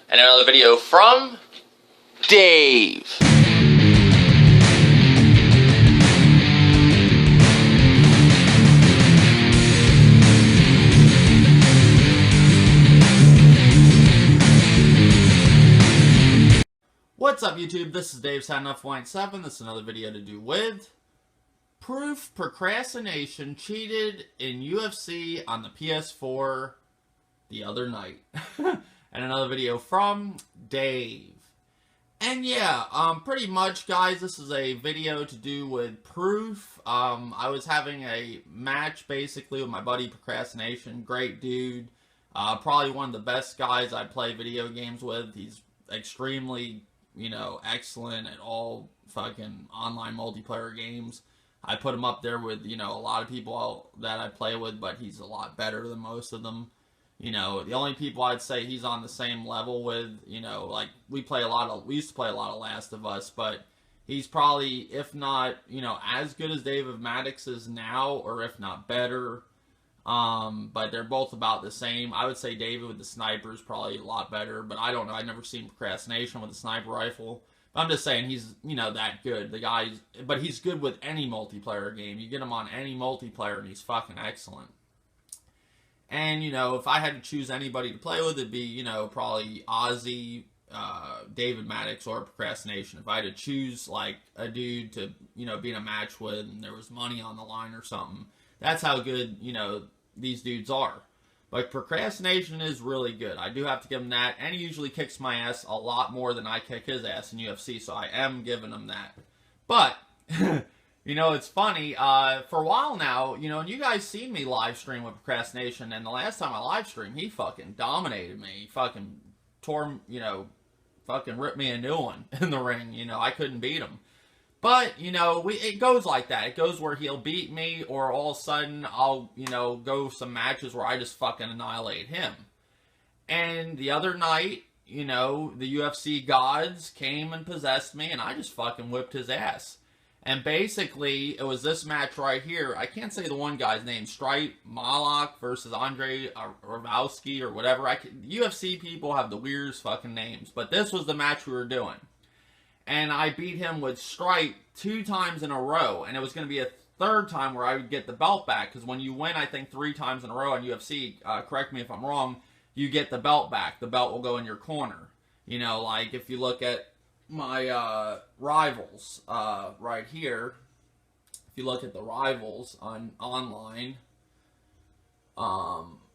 and another video from Dave. What's up, YouTube? This is Dave signing off 7. This is another video to do with proof Procrastination cheated in UFC on the PS4 the other night. And another video from Dave. And yeah, pretty much, guys, this is a video to do with proof. I was having a match, basically, with my buddy Procrastination. Great dude. Probably one of the best guys I play video games with. He's extremely, excellent at all fucking online multiplayer games. I put him up there with, a lot of people that I play with, but he's a lot better than most of them. The only people I'd say he's on the same level with, like, we used to play a lot of Last of Us, but he's probably, if not, as good as David Maddox is now, or if not better. But they're both about the same. I would say David with the sniper is probably a lot better, but I don't know. I've never seen Procrastination with a sniper rifle. But I'm just saying he's, that good. The guy's, but he's good with any multiplayer game. You get him on any multiplayer and he's fucking excellent. And, if I had to choose anybody to play with, it'd be, probably Ozzy, David Maddox, or Procrastination. If I had to choose, like, a dude to, be in a match with and there was money on the line or something, that's how good, these dudes are. But Procrastination is really good. I do have to give him that. And he usually kicks my ass a lot more than I kick his ass in UFC, so I am giving him that. But... it's funny, for a while now, and you guys seen me live stream with Procrastination, and the last time I live streamed, he fucking dominated me. He fucking tore, fucking ripped me a new one in the ring. I couldn't beat him. But, it goes like that. It goes where he'll beat me, or all of a sudden, I'll, go some matches where I just fucking annihilate him. And the other night, the UFC gods came and possessed me, and I just fucking whipped his ass. And basically, it was this match right here. I can't say the one guy's name. Stripe Malak versus Andre Ravowski or whatever. UFC people have the weirdest fucking names. But this was the match we were doing. And I beat him with Stripe 2 times in a row. And it was going to be a third time where I would get the belt back. Because when you win, I think 3 times in a row on UFC, correct me if I'm wrong, you get the belt back. The belt will go in your corner. Like if you look at my rivals right here, if you look at the rivals on online,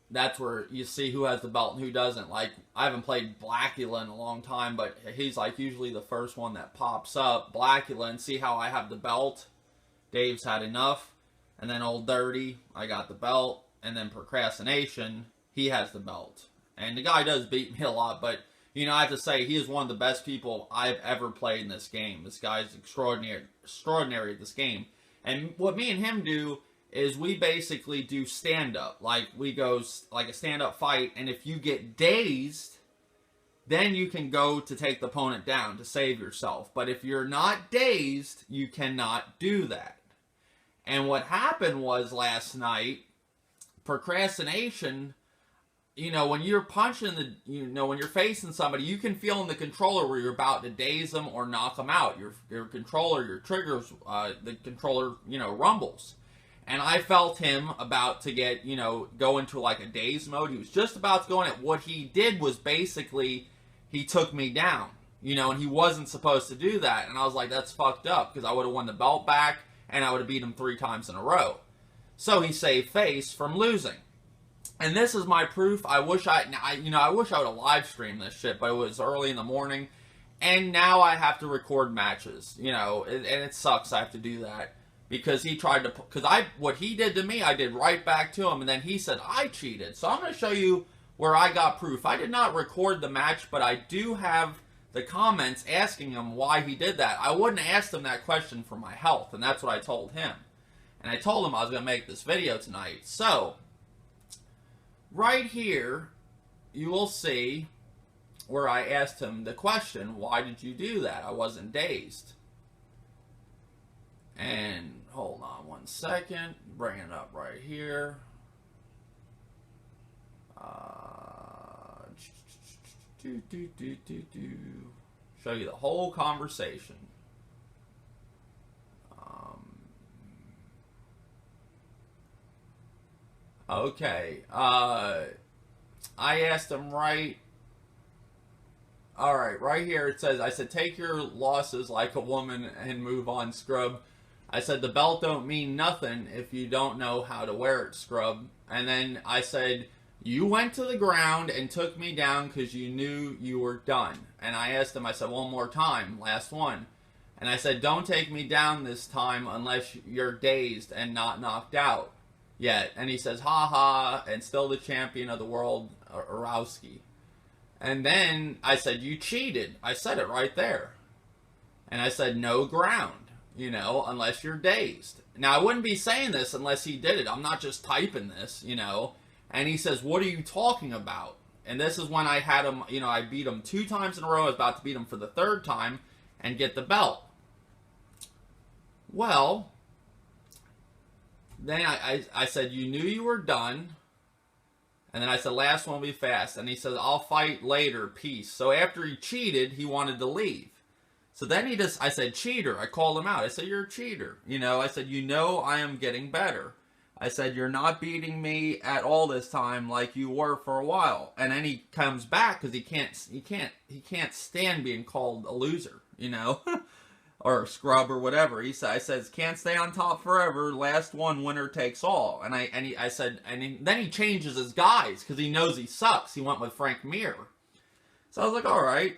that's where you see who has the belt and who doesn't. Like, I haven't played Blackula in a long time, but he's like usually the first one that pops up. Blackula, and see how I have the belt? Dave's had enough. And then Old Dirty, I got the belt. And then Procrastination, he has the belt. And the guy does beat me a lot, but I have to say, he is one of the best people I've ever played in this game. This guy's extraordinary at this game. And what me and him do is we basically do stand-up. Like, we go like a stand-up fight, and if you get dazed, then you can go to take the opponent down to save yourself. But if you're not dazed, you cannot do that. And what happened was last night, Procrastination... when you're punching when you're facing somebody, you can feel in the controller where you're about to daze them or knock them out. Your controller, your triggers, the controller, rumbles. And I felt him about to get, go into like a daze mode. He was just about to go in it. What he did was basically, he took me down, and he wasn't supposed to do that. And I was like, that's fucked up, because I would have won the belt back and I would have beat him 3 times in a row. So he saved face from losing. And this is my proof. I wish I would have live streamed this shit, but it was early in the morning. And now I have to record matches, and it sucks I have to do that. Because he tried to, what he did to me, I did right back to him. And then he said, I cheated. So I'm going to show you where I got proof. I did not record the match, but I do have the comments asking him why he did that. I wouldn't ask him that question for my health, and that's what I told him. And I told him I was going to make this video tonight. So... right here, you will see where I asked him the question, why did you do that? I wasn't dazed. And hold on one second, bring it up right here. Show you the whole conversation. Okay. I asked him right here it says, I said, take your losses like a woman and move on, scrub. I said, the belt don't mean nothing if you don't know how to wear it, scrub. And then I said, you went to the ground and took me down because you knew you were done. And I asked him, I said, one more time, last one. And I said, don't take me down this time unless you're dazed and not knocked out yet. And he says, ha ha, and still the champion of the world, Arowski. And then I said, you cheated. I said it right there. And I said, no ground, unless you're dazed. Now, I wouldn't be saying this unless he did it. I'm not just typing this, And he says, what are you talking about? And this is when I had him, I beat him 2 times in a row. I was about to beat him for the 3rd time and get the belt. Well, then I said, you knew you were done. And then I said, last one will be fast. And he says, I'll fight later, peace. So after he cheated, he wanted to leave. So then I said, cheater. I called him out. I said, you're a cheater. I said, I am getting better. I said, you're not beating me at all this time like you were for a while. And then he comes back because he can't stand being called a loser, or a scrub or whatever. I says, can't stay on top forever. Last one, winner takes all. And I said, then he changes his guys because he knows he sucks. He went with Frank Mir. So I was like, all right.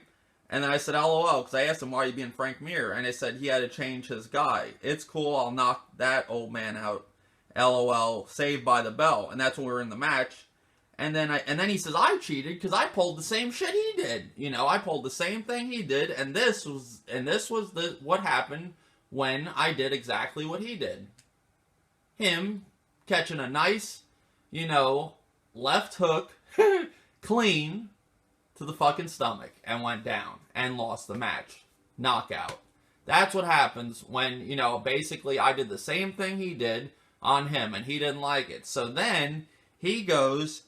And then I said, LOL, because I asked him, why are you being Frank Mir? And they said he had to change his guy. It's cool. I'll knock that old man out. LOL, saved by the bell. And that's when we were in the match. And then he says, I cheated because I pulled the same shit he did. I pulled the same thing he did. And this was what happened when I did exactly what he did. Him catching a nice, left hook, clean to the fucking stomach and went down and lost the match. Knockout. That's what happens when, basically I did the same thing he did on him and he didn't like it. So then he goes,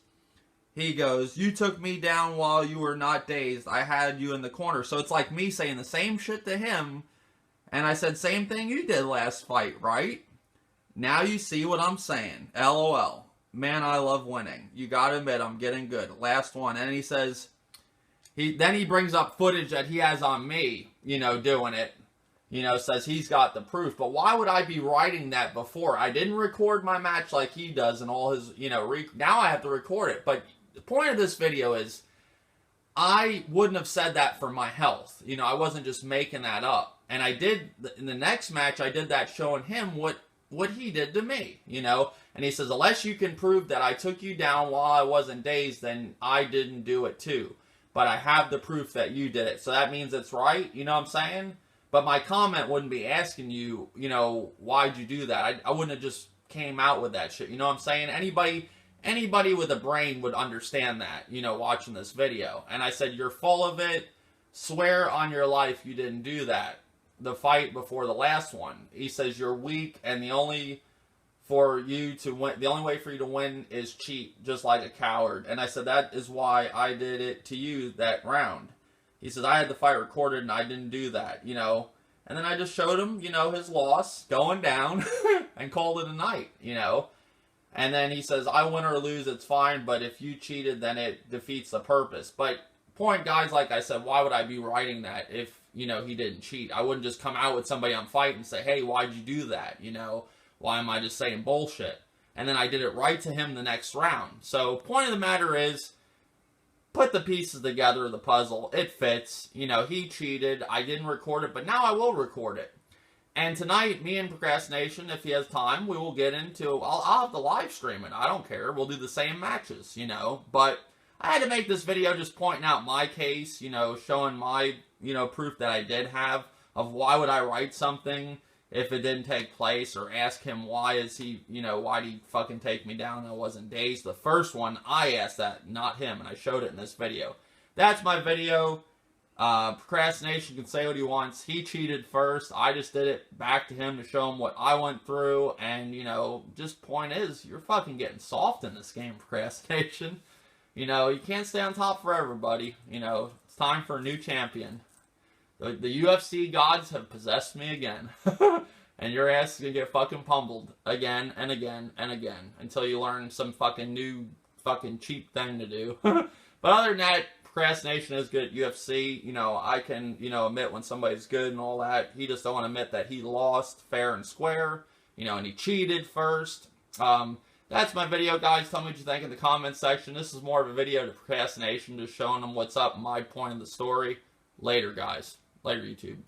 you took me down while you were not dazed. I had you in the corner. So it's like me saying the same shit to him. And I said, same thing you did last fight, right? Now you see what I'm saying. LOL. Man, I love winning. You gotta admit, I'm getting good. Last one. And he says, then he brings up footage that he has on me, doing it. Says he's got the proof. But why would I be writing that before? I didn't record my match like he does and all his, now I have to record it. But the point of this video is I wouldn't have said that for my health. I wasn't just making that up. And I did, in the next match, I did that showing him what he did to me, And he says, unless you can prove that I took you down while I wasn't dazed, then I didn't do it too. But I have the proof that you did it. So that means it's right, you know what I'm saying? But my comment wouldn't be asking you, why'd you do that? I wouldn't have just came out with that shit, you know what I'm saying? Anybody with a brain would understand that, watching this video. And I said, you're full of it. Swear on your life you didn't do that. The fight before the last one. He says you're weak and the only way for you to win is cheat, just like a coward. And I said, that is why I did it to you that round. He says, I had the fight recorded and I didn't do that, And then I just showed him, his loss going down and called it a night, And then he says, I win or lose, it's fine, but if you cheated, then it defeats the purpose. But point, guys, like I said, why would I be writing that if, he didn't cheat? I wouldn't just come out with somebody on Fight and say, hey, why'd you do that? Why am I just saying bullshit? And then I did it right to him the next round. So, point of the matter is, put the pieces together of the puzzle. It fits. He cheated. I didn't record it, but now I will record it. And tonight, me and Procrastination, if he has time, we will get into, I'll have to live stream it. I don't care. We'll do the same matches, But I had to make this video just pointing out my case, showing my, proof that I did have of why would I write something if it didn't take place, or ask him why is he, why'd he fucking take me down? I wasn't dazed. The first one, I asked that, not him, and I showed it in this video. That's my video. Procrastination can say what he wants. He cheated first. I just did it back to him to show him what I went through, and, just point is, you're fucking getting soft in this game, Procrastination. You know, you can't stay on top forever, buddy. You know, it's time for a new champion. The UFC gods have possessed me again. And your ass is gonna get fucking pummeled again and again and again until you learn some fucking new fucking cheap thing to do. But other than that, procrastination is good at UFC. You know, I can, you know, admit when somebody's good and all that. He just don't want to admit that he lost fair and square. You know, and he cheated first. That's my video, guys. Tell me what you think in the comments section. This is more of a video to procrastination, just showing them what's up, my point of the story. Later, guys. Later, YouTube.